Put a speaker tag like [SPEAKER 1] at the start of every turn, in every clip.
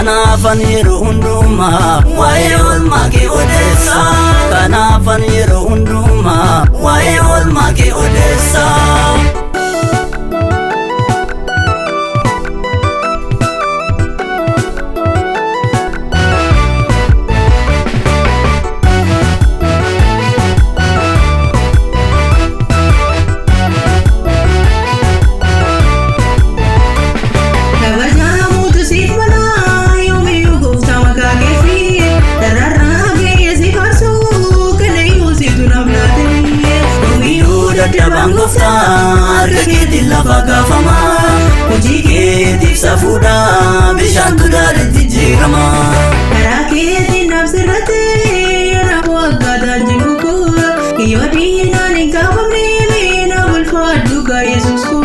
[SPEAKER 1] Kanafan yeroo hundumaa waa'ee oolmaa kee odeessa. Kanafan yeroo hundumaa waa'ee oolmaa kee odeessa. bishaan tudaadatti jirama.
[SPEAKER 2] Karakeetiin nafsirratti yana waggaata jiruku yoo diinaan hin kaafamne meena bulfaadhu gaa Yesuus ku.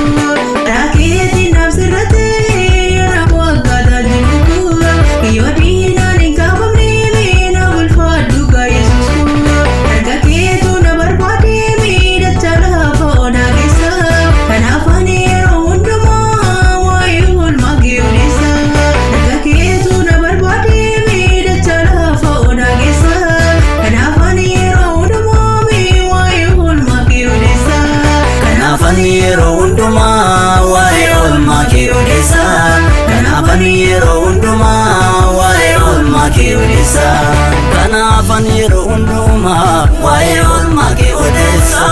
[SPEAKER 2] Karakeetiin nafsirratti yana waggaata jiruku yoo diinaan hin kaafamne meena bulfaadhu gaa Yesuus ku. Erga keetu na barbaade miidhacha lafa onaa keessa kanaaf ani yeroo hundumaa waa'ee oolmaa kee odeessa. Erga keetu na barbaade miidhacha lafa onaa keessa kanaaf ani yeroo hundumaa waa'ee oolmaa kee odeessa.
[SPEAKER 1] Kanaaf ani yeroo hundumaa waa'ee oolmaa kee odeessa. Kanaaf ani yeroo hundumaa waa'ee oolmaa kee odeessa. Kanaaf ani yeroo hundumaa waa'ee oolmaa kee odeessa.